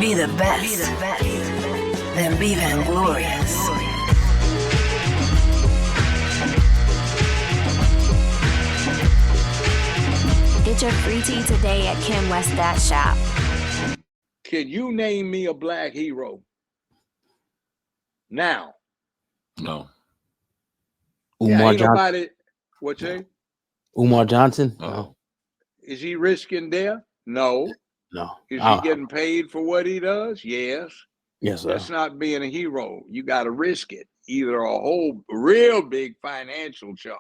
Be the best. Then be vainglorious. Get your free tea today at KimWest.shop. Can you name me a black hero? Now. No. Umar Johnson. Nobody. What you? Umar Johnson? No. Is he risking death? No. No. Is he getting paid for what he does? Yes. Yes, sir. That's not being a hero. You got to risk it. Either a whole real big financial chunk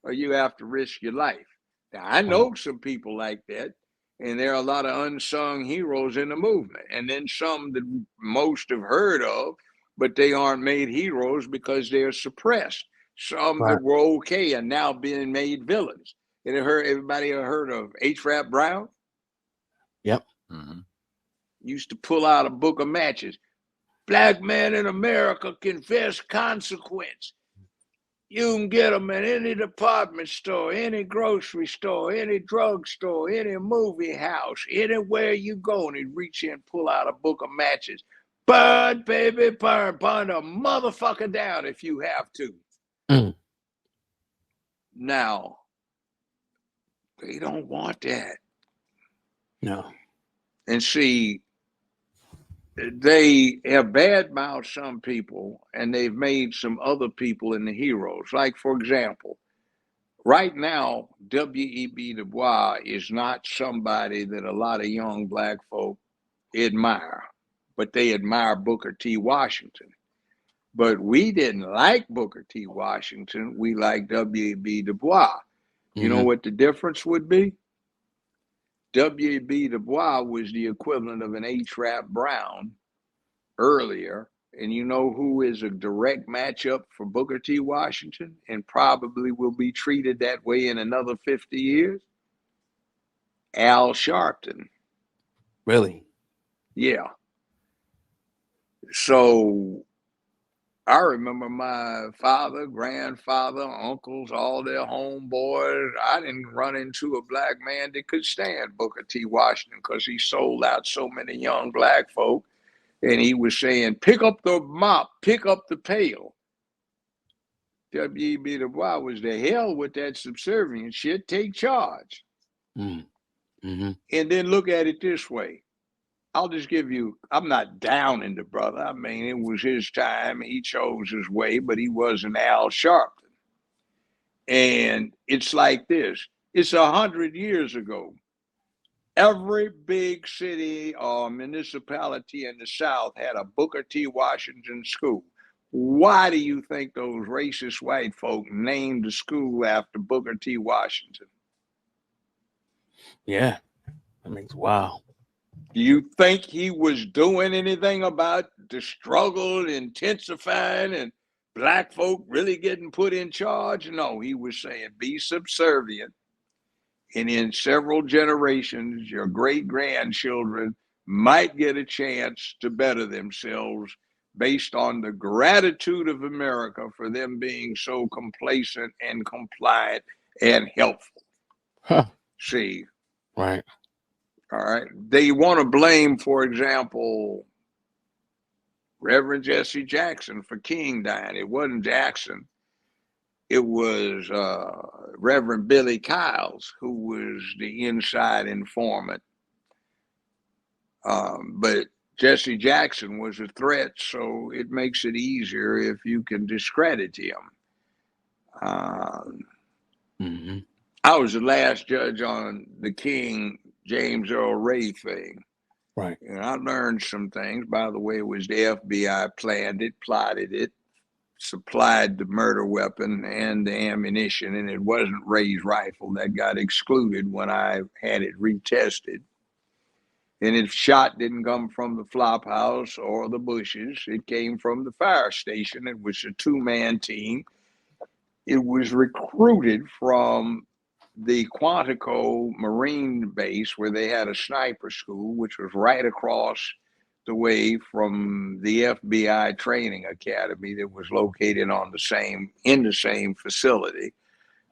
or you have to risk your life. Now, I know some people like that, and there are a lot of unsung heroes in the movement. And then some that most have heard of, but they aren't made heroes because they're suppressed. Some that were okay and now being made villains. And everybody heard of H-Rap Brown? Yep. Mm-hmm. Used to pull out a book of matches. Black man in America confess consequence. You can get them in any department store, any grocery store, any drugstore, any movie house, anywhere you go, and he'd reach in and pull out a book of matches. Burn, baby, burn a motherfucker down if you have to. Mm. Now, they don't want that. No. And see, they have badmouthed some people and they've made some other people into heroes. Like, for example, right now, W.E.B. Du Bois is not somebody that a lot of young black folk admire, but they admire Booker T. Washington. But we didn't like Booker T. Washington. We liked W.E.B. Du Bois. You know what the difference would be? W.E.B. Du Bois was the equivalent of an H-Rap Brown earlier. And you know who is a direct matchup for Booker T. Washington and probably will be treated that way in another 50 years? Al Sharpton. Really? Yeah. So I remember my father, grandfather, uncles, all their homeboys. I didn't run into a black man that could stand Booker T. Washington because he sold out so many young black folk. And he was saying, pick up the mop, pick up the pail. W.E.B. Du Bois was the hell with that subservient shit, take charge. Mm-hmm. And then look at it this way. I'll just give you, I'm not down in the brother. I mean, it was his time. He chose his way, but he wasn't Al Sharpton. And it's like this. It's 100 years ago. Every big city or municipality in the South had a Booker T. Washington school. Why do you think those racist white folk named the school after Booker T. Washington? Yeah. That makes wow. Do you think he was doing anything about the struggle intensifying and black folk really getting put in charge? No, he was saying be subservient. And in several generations, your great-grandchildren might get a chance to better themselves based on the gratitude of America for them being so complacent and compliant and helpful. Huh. See? Right. All right. They want to blame, for example, Reverend Jesse Jackson for King dying. It wasn't Jackson. It was Reverend Billy Kyles, who was the inside informant. But Jesse Jackson was a threat, so it makes it easier if you can discredit him. I was the last judge on the King James Earl Ray thing. Right. And I learned some things. By the way, it was the FBI planned it, plotted it, supplied the murder weapon and the ammunition, and it wasn't Ray's rifle. That got excluded when I had it retested. And its shot didn't come from the flop house or the bushes. It came from the fire station. It was a two-man team. It was recruited from the Quantico Marine Base where they had a sniper school, which was right across the way from the FBI training academy that was located in the same facility.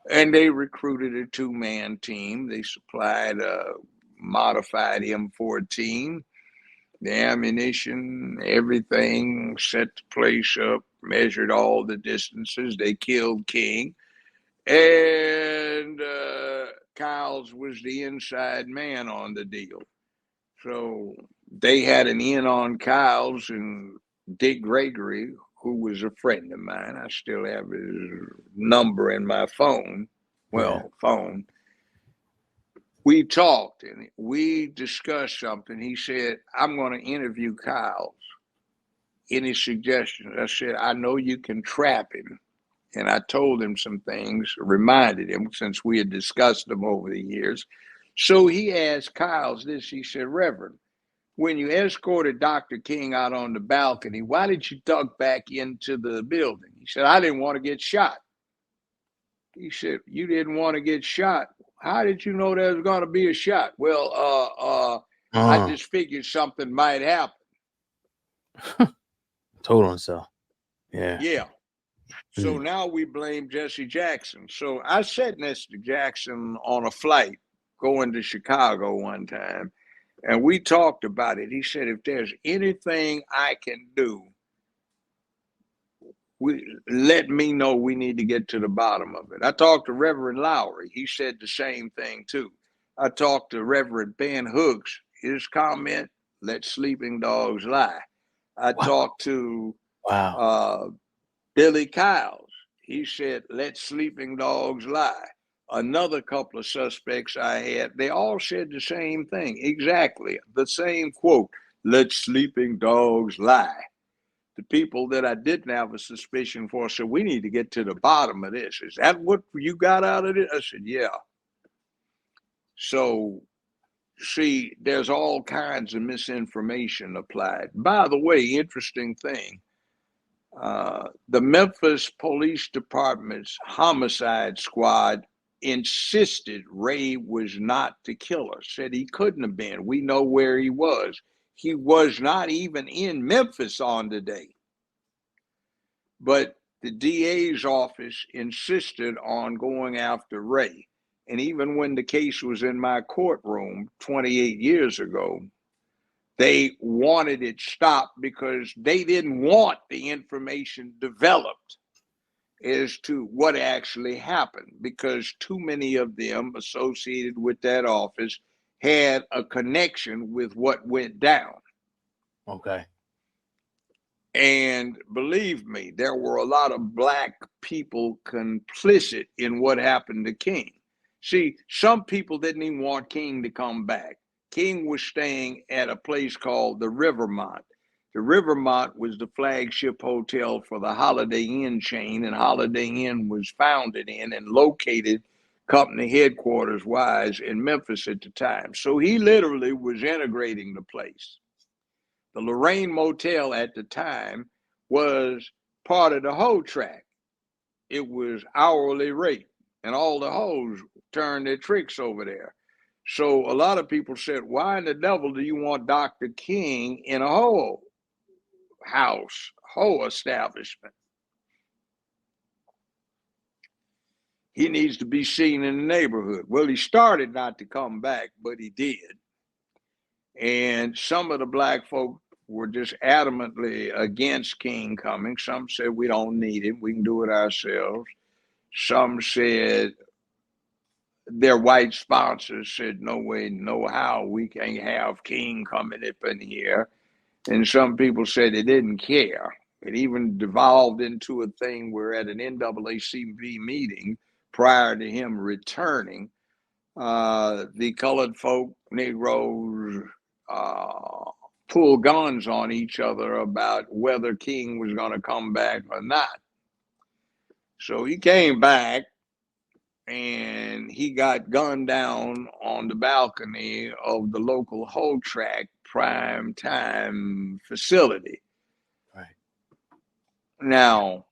And they recruited a two-man team. They supplied a modified M14 the ammunition, everything, set the place up, measured all the distances. They killed King. And Kyles was the inside man on the deal. So they had an in on Kyles, and Dick Gregory, who was a friend of mine. I still have his number in my phone. Well, phone. We talked and we discussed something. He said, I'm going to interview Kyles. Any suggestions? I said, I know you can trap him. And I told him some things, reminded him, since we had discussed them over the years. So he asked Kyles this. He said, Reverend, when you escorted Dr. King out on the balcony, why did you duck back into the building? He said, I didn't want to get shot. He said, you didn't want to get shot? How did you know there was going to be a shot? Well, I just figured something might happen. Told on himself. Yeah. Yeah. So now we blame Jesse Jackson. So I sat next to Jackson on a flight going to Chicago one time, and we talked about it. He said, if there's anything I can do, let me know. We need to get to the bottom of it. I talked to Reverend Lowry. He said the same thing too. I talked to Reverend Ben Hooks. His comment, let sleeping dogs lie. I talked to Billy Kyles. He said, let sleeping dogs lie. Another couple of suspects I had, they all said the same thing. Exactly. The same quote, let sleeping dogs lie. The people that I didn't have a suspicion for said, we need to get to the bottom of this. Is that what you got out of it? I said, yeah. So, see, there's all kinds of misinformation applied. By the way, interesting thing, the Memphis Police Department's homicide squad insisted Ray was not the killer, said he couldn't have been. We know where he was. He was not even in Memphis on the day. But the DA's office insisted on going after Ray. And even when the case was in my courtroom 28 years ago, they wanted it stopped because they didn't want the information developed as to what actually happened, because too many of them associated with that office had a connection with what went down. Okay. And believe me, there were a lot of black people complicit in what happened to King. See, some people didn't even want King to come back. King was staying at a place called the Rivermont. The Rivermont was the flagship hotel for the Holiday Inn chain, and Holiday Inn was founded in and located company headquarters wise in Memphis at the time. So he literally was integrating the place. The Lorraine Motel at the time was part of the hoe track. It was hourly rate, and all the hoes turned their tricks over there. So a lot of people said, why in the devil do you want Dr. King in a hoe house, hoe establishment? He needs to be seen in the neighborhood. Well, he started not to come back, but he did. And some of the black folk were just adamantly against King coming. Some said we don't need him, we can do it ourselves. Some said, their white sponsors said, no way, no how, we can't have King coming up in here. And some people said they didn't care. It even devolved into a thing where at an NAACP meeting prior to him returning, the colored folk, Negroes, pull guns on each other about whether King was going to come back or not. So he came back and he got gunned down on the balcony of the local hoe track prime time facility. Right. Now,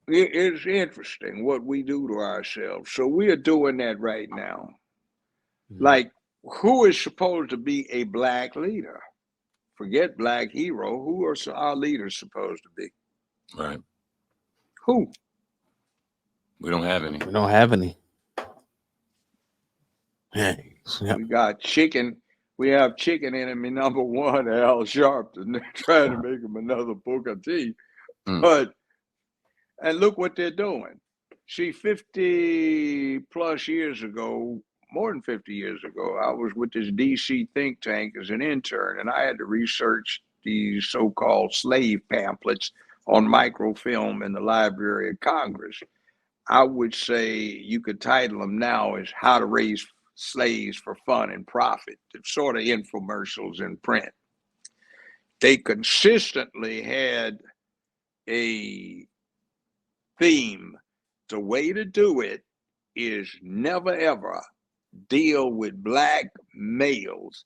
it's interesting what we do to ourselves. So we are doing that right now. Like, who is supposed to be a black leader? Forget black hero. Who are our leaders supposed to be? Right. Who? We don't have any. We don't have any. We got chicken. We have chicken enemy number one, Al Sharpton. They're trying to make him another Booker T. But, and look what they're doing. See, 50 plus years ago, more than 50 years ago, I was with this DC think tank as an intern, and I had to research these so-called slave pamphlets on microfilm in the Library of Congress. I would say you could title them now as How to Raise Slaves for Fun and Profit. It's sort of infomercials in print. They consistently had a theme. The way to do it is never ever deal with black males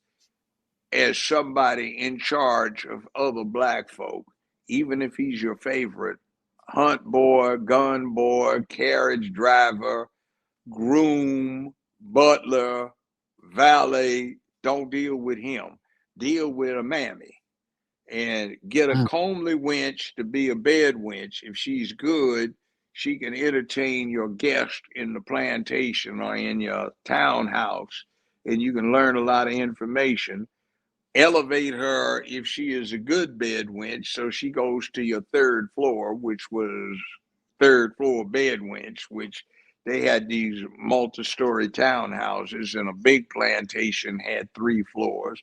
as somebody in charge of other black folk, even if he's your favorite hunt boy, gun boy, carriage driver, groom, butler, valet. Don't deal with him. Deal with a mammy and get a comely wench to be a bed wench. If she's good, she can entertain your guest in the plantation or in your townhouse, and you can learn a lot of information. Elevate her if she is a good bed wench, so she goes to your third floor, which was third floor bed wench, which they had these multi-story townhouses, and a big plantation had 3 floors.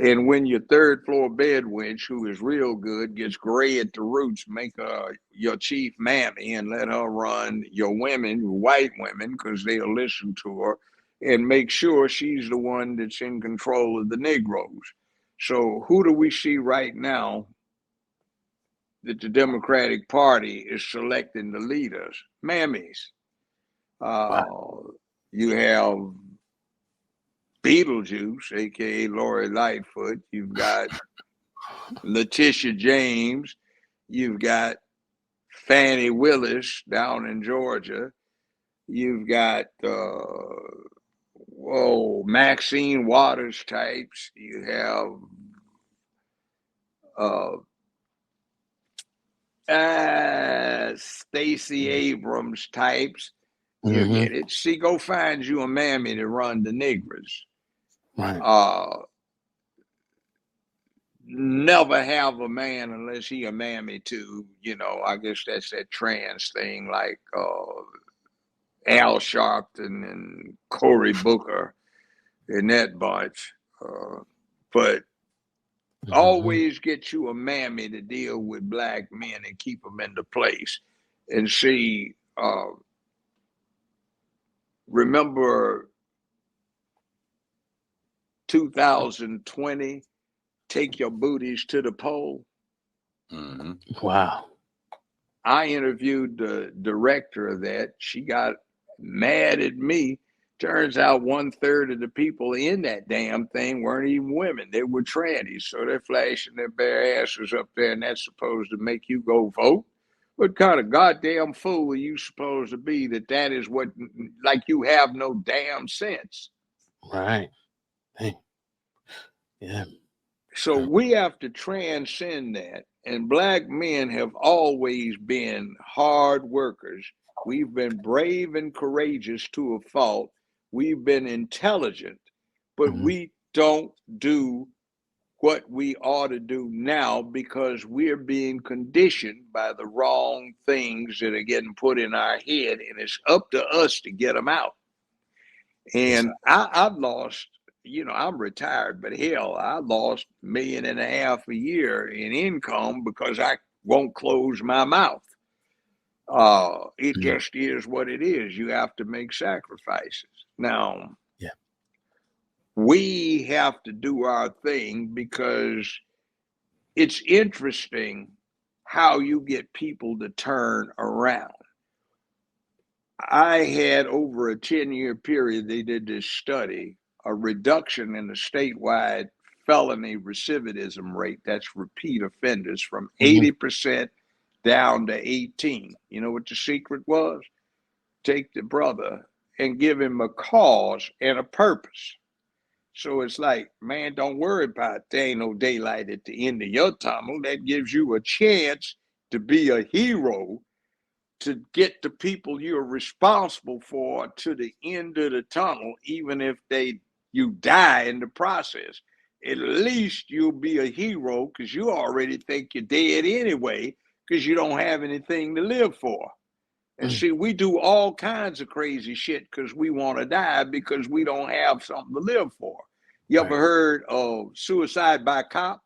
And when your third floor bed wench, who is real good, gets gray at the roots, make her your chief mammy and let her run your women, your white women, because they'll listen to her, and make sure she's the one that's in control of the Negroes. So who do we see right now that the Democratic Party is selecting the leaders? Mammies. You have Beetlejuice, aka Lori Lightfoot. You've got Letitia James. You've got Fannie Willis down in Georgia. You've got Maxine Waters types. You have Stacey Abrams types. You get it. See, go find you a mammy to run the Negroes. Right. Never have a man unless he a mammy too. You know, I guess that's that trans thing, like Al Sharpton and Cory Booker and that bunch. But always get you a mammy to deal with black men and keep them into place. And see, remember 2020, Take Your Booties to the Poll? Wow. I interviewed the director of that. She got mad at me. Turns out 1/3 of the people in that damn thing weren't even women. They were trannies. So they're flashing their bare asses up there, and that's supposed to make you go vote? What kind of goddamn fool are you supposed to be that is what, like you have no damn sense? Right. Hey. Yeah. So we have to transcend that. And black men have always been hard workers. We've been brave and courageous to a fault. We've been intelligent, but we don't do what we ought to do now because we're being conditioned by the wrong things that are getting put in our head, and it's up to us to get them out. And I've lost, I'm retired, but hell, I lost $1.5 million a year in income because I won't close my mouth. It just is what it is. You have to make sacrifices. Now, we have to do our thing because it's interesting how you get people to turn around. I had over a 10-year period, they did this study, a reduction in the statewide felony recidivism rate, that's repeat offenders, from 80% down to 18. You know what the secret was? Take the brother and give him a cause and a purpose. So it's like, man, don't worry about it. There ain't no daylight at the end of your tunnel. That gives you a chance to be a hero, to get the people you're responsible for to the end of the tunnel, even if they you die in the process. At least you'll be a hero because you already think you're dead anyway because you don't have anything to live for. And see, we do all kinds of crazy shit because we want to die because we don't have something to live for. You ever heard of suicide by cop?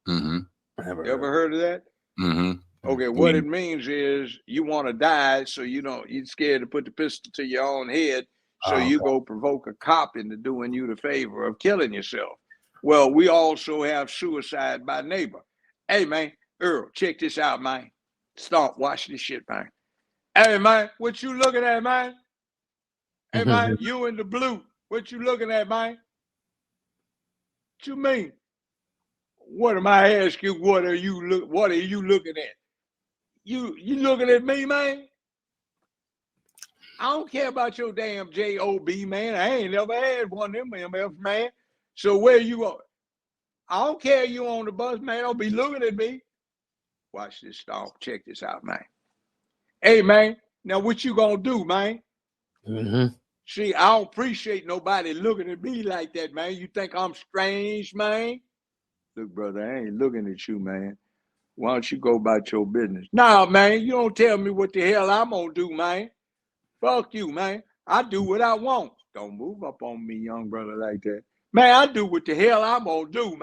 Mm-hmm. You ever heard of that? Mm-hmm. Okay, what it means is you want to die, so you're scared to put the pistol to your own head, so you go provoke a cop into doing you the favor of killing yourself. Well, we also have suicide by neighbor. Hey, man, Earl, check this out, man. Stop, watch this shit, man. Hey, man, what you looking at, man? Hey, man, you in the blue. What you looking at, man? What you mean? What am I asking you? What are you looking at? You looking at me, man? I don't care about your damn job, man. I ain't never had one of them MFs, man. So where you are? I don't care you on the bus, man. Don't be looking at me. Watch this, stop. Check this out, man. Hey, man. Now what you gonna do, man? See, I don't appreciate nobody looking at me like that, man. You think I'm strange, man? Look, brother, I ain't looking at you, man. Why don't you go about your business? Nah, man, you don't tell me what the hell I'm gonna do, man. Fuck you, man. I do what I want. Don't move up on me, young brother, like that. Man, I do what the hell I'm gonna do, man.